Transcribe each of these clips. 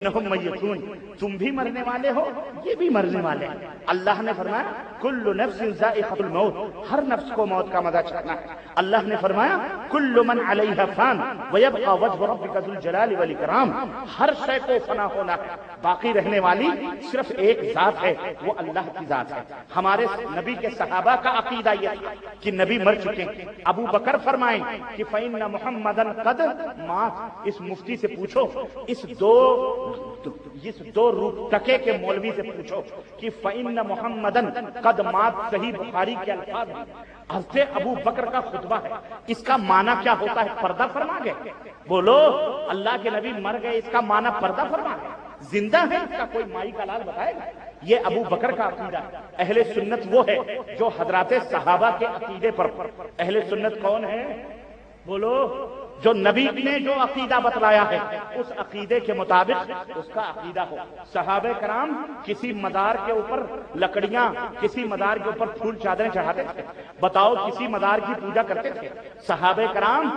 انہم میتون، تم بھی مرنے والے ہو، یہ بھی مرنے والے ہیں۔ اللہ نے فرمایا کل نفس ذائقۃ الموت، ہر نفس کو موت کا مزہ چکھنا ہے۔ اللہ نے فرمایا کل من علیہا فان ویبقى وجہ ربک ذو الجلال والاکرام، ہر شے کو فنا ہونا ہے، باقی رہنے والی صرف ایک ذات ہے، وہ اللہ کی ذات ہے۔ ہمارے نبی کے صحابہ کا عقیدہ یہ تھا کہ نبی مر چکے ہیں۔ ابو بکر فرمائیں کہ فإن محمدا قد مات، اس مفتی سے پوچھو، اس دو روپ ٹکے کے مولوی سے پوچھو کہ فإن محمدا قد مات، صحیح بخاری کے الفاظ ہیں، حضرت ابو بکر کا خطبہ ہے، اس کا معنی کیا ہوتا ہے؟ پردہ فرما گئے؟ بولو اللہ کے نبی مر گئے، اس کا معنی پردہ فرما گئے؟ زندہ ہے، اس کا کوئی مائی کا لال بتائے گا؟ یہ ابو بکر کا عقیدہ۔ اہل سنت وہ ہے جو حضرات صحابہ کے عقیدے پر، اہل سنت کون ہے؟ بولو جو نبی نے جو عقیدہ بتلایا ہے اس عقیدے کے مطابق اس کا عقیدہ ہو۔ صحابہ کرام کسی مزار کے اوپر لکڑیاں، کسی مزار کے اوپر پھول چادریں چڑھاتے تھے؟ بتاؤ کسی مزار کی پوجا کرتے تھے؟ صحابہ کرام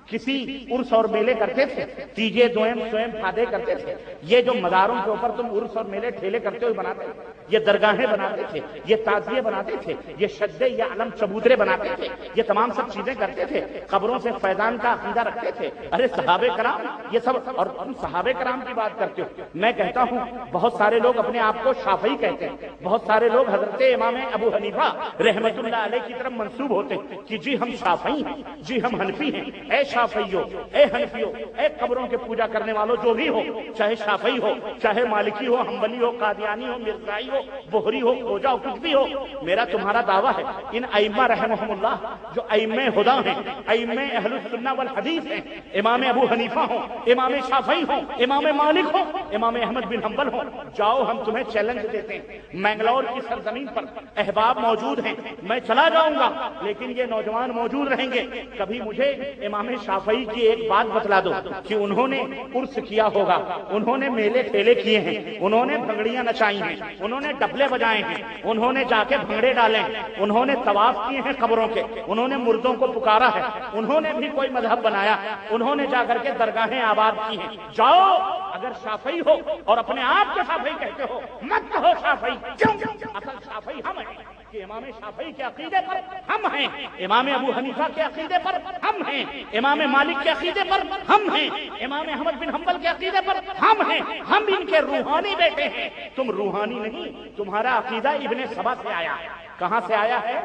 کسی عرس اور میلے کرتے تھے؟ تیجے دوئم سوئم کھادے کرتے تھے؟ یہ جو مزاروں کے اوپر تم عرس اور میلے ٹھیلے کرتے ہوئے بناتے تھے، یہ درگاہیں بناتے تھے، یہ تعزیے بناتے تھے، یہ شدے یا علم چبوترے بناتے تھے، یہ تمام سب چیزیں کرتے تھے، قبروں سے فیضان کا عقیدہ رکھتے تھے۔ ارے صحابہ کرام یہ سب، اور تم صحابہ کرام کی بات کرتے ہو۔ میں کہتا ہوں بہت سارے لوگ اپنے آپ کو شافعی کہتے ہیں، بہت سارے لوگ حضرت امام ابو حنیفہ رحمۃ اللہ علیہ کی طرف منسوب ہوتے ہیں کہ جی ہم شافعی ہیں، جی ہم حنفی ہیں۔ اے شافعیو، اے حنفیو، اے قبروں کے پوجا کرنے والوں جو بھی ہو، چاہے شافعی ہو، چاہے مالکی ہو، حنبلی ہو، قادیانی ہو، مرزائی ہو، بہری ہو، کھوجا ہو، کچھ بھی ہو، میرا تمہارا دعویٰ ہے ان ائمہ رحمہم اللہ جو ائمہ ہدا ہیں، ائمہ اہل السنہ والحدیث ہیں، امام ابو حنیفہ ہوں، امام شافعی ہوں، امام مالک ہوں، امام احمد بن حنبل ہوں، جاؤ ہم تمہیں چیلنج دیتے ہیں، مینگلور کی سرزمین پر احباب موجود ہیں، میں چلا جاؤں گا لیکن یہ نوجوان موجود رہیں گے، کبھی مجھے امام شافعی کی ایک بات بتلا دو کہ انہوں نے عرس کیا ہوگا، انہوں نے میلے ٹھیلے کیے ہیں، انہوں نے بھنگڑیاں نچائی ہیں، انہوں نے ڈبلے بجائے ہیں، انہوں نے جا کے بھنگڑے ڈالے، انہوں نے طواف کیے ہیں قبروں کے، انہوں نے مردوں کو پکارا ہے، انہوں نے بھی کوئی مذہب بنایا، انہوں نے جا کر کے درگاہیں آباد کی ہیں۔ جاؤ اگر شافعی ہو اور اپنے آپ کو شافعی کہتے ہو، مت کہو شافعی، کیوں؟ اصل شافعی ہم ہیں کہ امام شافعی کے عقیدے پر ہم ہیں، امام ابو حنیفہ کے عقیدے پر ہم ہیں، امام مالک کے عقیدے پر ہم ہیں، امام احمد بن حنبل کے عقیدے پر ہم ہیں، ہم ان کے روحانی بیٹے ہیں۔ تم روحانی نہیں، تمہارا عقیدہ ابن سبا سے آیا ہے۔ کہاں سے آیا ہے؟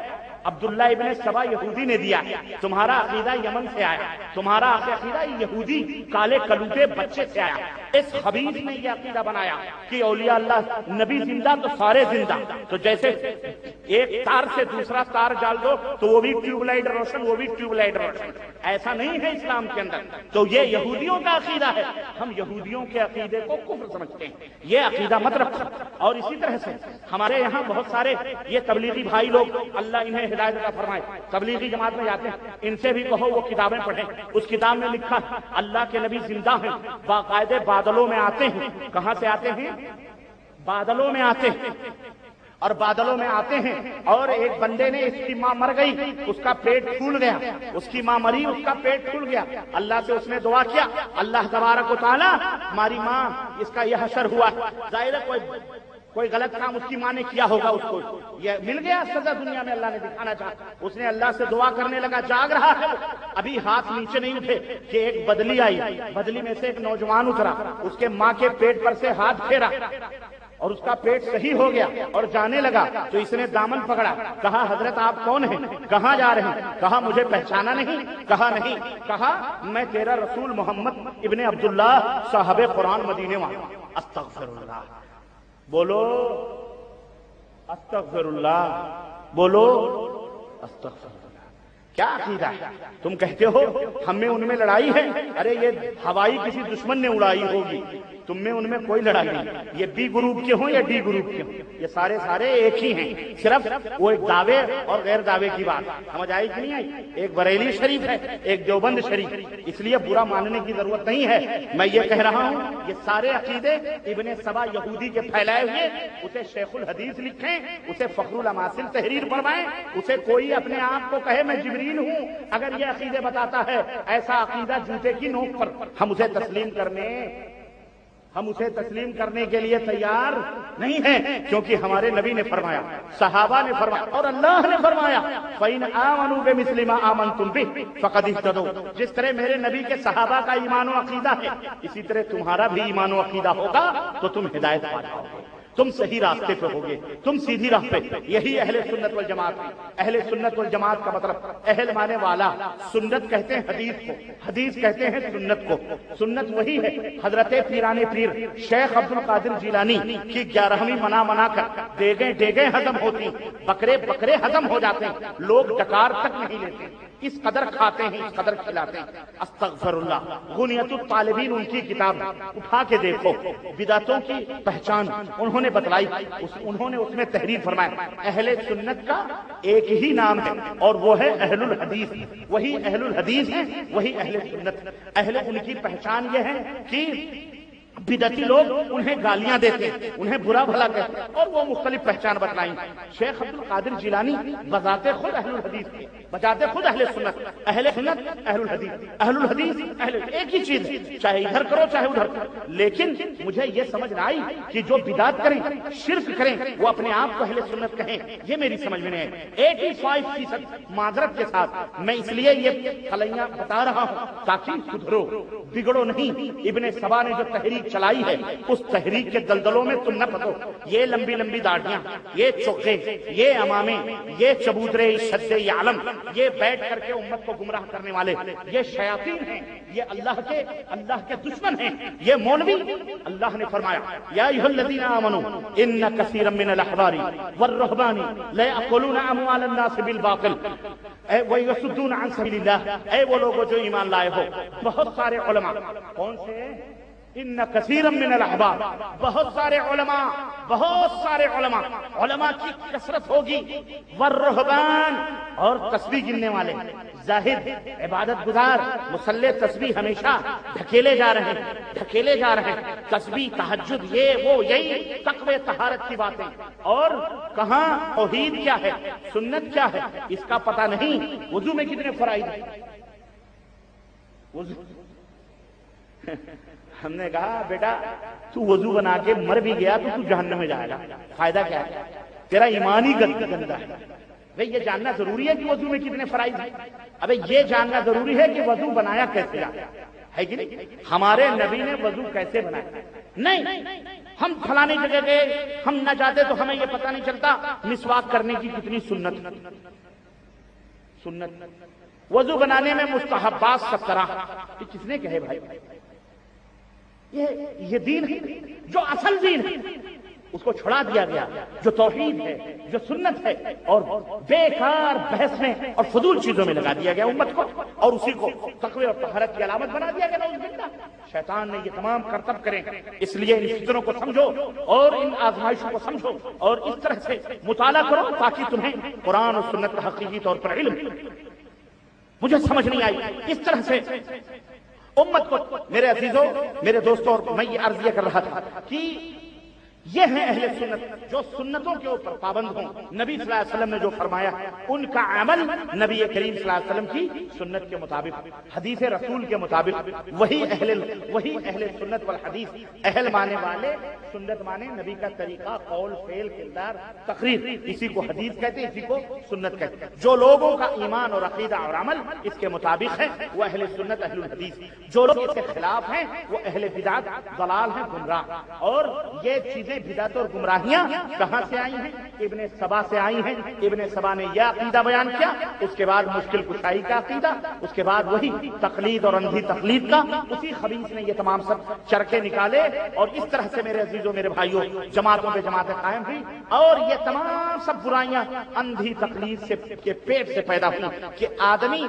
عبداللہ ابن سبا یہودی نے دیا۔ تمہارا عقیدہ یمن سے آیا، تمہارا عقیدہ یہودی کالے کلوٹے بچے سے آیا۔ اس خبیث نے یہ عقیدہ بنایا کہ اولیاء اللہ نبی زندہ تو سارے زندہ، تو جیسے ایک تار سے دوسرا تار ڈال دو تو وہ بھی ٹیوب لائٹ روشن، وہ بھی ٹیوب لائٹ روشن۔ ایسا نہیں ہے اسلام کے اندر، تو یہ یہودیوں کا عقیدہ ہے، ہم یہودیوں کے عقیدے کو کفر سمجھتے ہیں، یہ عقیدہ مت رکھو۔ اور اسی طرح سے ہمارے یہاں بہت سارے یہ تبلیغی بھائی لوگ، اللہ انہیں ہدایت عطا فرمائے، تبلیغی جماعت میں جاتے ہیں، ان سے بھی کہو وہ کتابیں پڑھیں، اس کتاب میں لکھا اللہ کے نبی زندہ ہیں، باقاعدے بادلوں میں آتے ہیں۔ کہاں سے آتے ہیں؟ بادلوں میں آتے ہیں، اور بادلوں میں آتے ہیں، اور ایک بندے نے، اس کی ماں مر گئی، اس کا پیٹ پھول گیا، اس کی ماں مری، اس کا پیٹ پھول گیا، اللہ سے اس نے دعا کیا، اللہ تبارک و تعالی ہماری ماں اس کا یہ حشر ہوا، ظاہر ہے کوئی غلط کام اس کی ماں نے کیا ہوگا، اس کو یہ مل گیا سزا دنیا میں، اللہ نے دکھانا چاہا، اس نے اللہ سے دعا کرنے لگا، جاگ رہا ہے، ابھی ہاتھ نیچے نہیں اٹھے کہ ایک بدلی آئی، بدلی میں سے ایک نوجوان اترا، اس کے ماں کے پیٹ پر سے ہاتھ پھیرا اور اس کا پیٹ صحیح ہو گیا اور جانے لگا، تو اس نے دامن پکڑا، کہا حضرت آپ کون ہیں؟ کہاں جا رہے ہیں؟ کہا مجھے پہچانا نہیں؟ کہا نہیں، کہا میں تیرا رسول محمد ابن عبداللہ صاحب قرآن مدینے والا۔ استغفر اللہ، بولو استغفر اللہ، بولو استغفر اللہ۔ کیا عقیدہ ہے؟ تم کہتے ہو ہم میں ان میں لڑائی ہے، ارے یہ ہوائی کسی دشمن نے اڑائی ہوگی، تم میں ان میں کوئی لڑائی نہیں، یہ بی گروپ کے ہوں یا ڈی گروپ کے ہوں، یہ سارے ایک ہی ہیں، صرف وہ ایک دعوے اور غیر دعوے کی بات سمجھ آئی کہ نہیں آئی؟ ایک بریلی شریف ہے، ایک دیوبند شریف، اس لیے برا ماننے کی ضرورت نہیں ہے۔ میں یہ کہہ رہا ہوں یہ سارے عقیدے ابن سبا یہودی کے پھیلائے ہوئے، اسے شیخ الحدیث لکھیں، اسے فخر الاماثل تحریر پڑھوائیں، اسے کوئی اپنے آپ کو کہے میں جبریل ہوں، اگر یہ عقیدے بتاتا ہے ایسا عقیدہ جوتے کی نوک پر، ہم اسے تسلیم کرنے ہم اسے تسلیم کرنے کے لیے تیار نہیں ہیں، کیونکہ ہمارے نبی نے فرمایا، صحابہ نے فرمایا اور اللہ نے فرمایا فَإِنْ آمَنُوا بِمِثْلِ مَا آمَنْتُمْ بِهِ فَقَدِ اهْتَدَوْا۔ جس طرح میرے نبی کے صحابہ کا ایمان و عقیدہ ہے، اسی طرح تمہارا بھی ایمان و عقیدہ ہوگا تو تم ہدایت پا جاؤ گے، تم صحیح راستے پہ ہوگے، تم سیدھی راہ پہ۔ یہی اہل سنت والجماعت ہے۔ اہل سنت والجماعت کا مطلب اہل مانے والا، سنت کہتے ہیں حدیث کو، حدیث کہتے ہیں سنت کو۔ سنت وہی ہے حضرت پیران پیر شیخ عبد القادر جیلانی کی 11ویں منا کر ڈیگیں ہضم ہوتی، بکرے ہضم ہو جاتے ہیں، لوگ ڈکار تک نہیں لیتے، اس قدر کھاتے ہیں، اس قدر کھلاتے ہیں۔ استغفر اللہ۔ غنیت الطالبین ان کی کتاب اٹھا کے دیکھو، بدعتوں کی پہچان انہوں نے بتلائی، انہوں نے اس میں تحریر فرمایا اہل سنت کا ایک ہی نام ہے اور وہ ہے اہل الحدیث۔ وہی اہل الحدیث ہیں، وہی اہل سنت۔ اہل ان کی پہچان یہ ہے کہ بدعتی لوگ انہیں گالیاں دیتے ہیں، انہیں برا بھلا کہتے ہیں، اور وہ مختلف پہچان بتلائیں۔ شیخ عبد القادر جیلانی بذات خود اہل الحدیث تھے، بذات خود اہل سنت، اہل سنت اہل الحدیث، اہل الحدیث اہل، ایک ہی چیز، چاہے ادھر کرو چاہے ادھر کرو۔ لیکن مجھے یہ سمجھ نہ آئی کہ جو بدعت کریں، شرک کریں، وہ اپنے آپ کو اہل سنت کہیں، یہ میری سمجھ میں نہیں ہے۔ 85% معذرت کے ساتھ میں اس لیے یہ خلیاں بتا رہا ہوں تاکہ سدھرو، بگڑو نہیں۔ ابن سبا نے جو تحریک چلائی ہے، اس تحریک کے دلدلوں میں تم نہ پھنسو۔ یہ لمبی لمبی داڑیاں، یہ چوکے، یہ امامے، یہ چبوترے شد عالم، یہ بیٹھ کر کے امت کو گمراہ کرنے والے، یہ شیاطین ہیں، یہ اللہ کے دشمن ہیں، یہ مولوی۔ اللہ نے فرمایا یا ایھا الذین آمنوا ان کثیرا من الاحبار والرهبان لا یاکلون اموال الناس بالباطل ویصدون عن سبیل اللہ۔ اے وہ لوگوں جو ایمان لائے ہو، بہت سارے علماء، کون سے؟ ان کثیرا من الاحبار، بہت سارے علماء، علماء کی کثرت ہوگی، والرہبان، اور تسبیح گننے والے، زاہد، عبادت گزار، مصلی تسبیح ہمیشہ ڈھکیلے جا رہے ہیں، تسبیح، تہجد، یہ وہ، یہی تقوی طہارت کی باتیں۔ اور کہاں توحید کیا ہے، سنت کیا ہے، اس کا پتہ نہیں۔ وضو میں کتنے فرائض ہیں؟ وضو ہم نے کہا بیٹا تو وضو بنا کے مر بھی گیا تو جہنم میں جائے گا، فائدہ کیا ہے؟ تیرا ایمان ہی گندا ہے۔ بھئی یہ جاننا ضروری ہے کہ وضو میں کتنے فرائض ہیں؟ ابے یہ جاننا ضروری ہے کہ وضو بنایا کیسے جاتا ہے کہ نہیں؟ ہمارے نبی نے وضو کیسے بنایا؟ نہیں، ہم فلانی جگہ گئے، ہم نہ جاتے تو ہمیں یہ پتہ نہیں چلتا مسواک کرنے کی کتنی سنت، وضو بنانے میں مستحبات 17۔ یہ کس نے کہے بھائی؟ یہ دین ہے، جو اصل دین ہے اس کو چھڑا دیا گیا، جو توحید ہے، جو سنت ہے، اور بیکار بحث میں اور فضول چیزوں میں لگا دیا گیا امت کو، اور اسی کو تقوی اور طہارت کی علامت بنا دیا گیا۔ نعوذ باللہ، شیطان نے یہ تمام کرتب کریں۔ اس لیے ان فطروں کو سمجھو اور ان آزمائشوں کو سمجھو اور اس طرح سے مطالعہ کرو تاکہ تمہیں قرآن اور سنت کا حقیقی طور پر علم۔ مجھے سمجھ نہیں آئی اس طرح سے امت کو۔ میرے عزیزوں، میرے دوستوں، میں یہ عرض یہ کر رہا تھا کہ یہ ہیں اہل سنت جو سنتوں کے اوپر پابند ہوں۔ نبی صلی اللہ علیہ وسلم نے جو فرمایا ان کا عمل نبی کریم صلی اللہ علیہ وسلم کی سنت کے مطابق، حدیث رسول کے مطابق، وہی اہل سنت والحدیث، اہل مانے والے، سنت مانے نبی کا طریقہ، قول، فعل، کردار، تقریر، اسی کو حدیث کہتے ہیں، اسی کو سنت کہتے ہیں۔ جو لوگوں کا ایمان اور عقیدہ اور عمل اس کے مطابق ہے وہ اہل سنت اہل الحدیث، جو لوگ اس کے خلاف ہیں وہ اہل بدعت، ضلال ہیں، گمراہ۔ اور یہ چیزیں بدعت اور گمراہیاں کہاں سے آئی ہیں؟ ابن سبا سے آئی ہیں۔ ابن سبا نے یہ عقیدہ بیان کیا، اس کے بعد مشکل کشائی کا عقیدہ، اس کے بعد وہی تقلید اور اندھی تقلید کا، اسی خبیث نے یہ تمام سب چرکے نکالے، اور اس طرح سے میرے عزیزوں، میرے بھائیوں، جماعتوں پہ جماعتیں قائم ہوئی، اور یہ تمام سب برائیاں اندھی تقلید سے کے پیٹ سے پیدا ہوئی کہ آدمی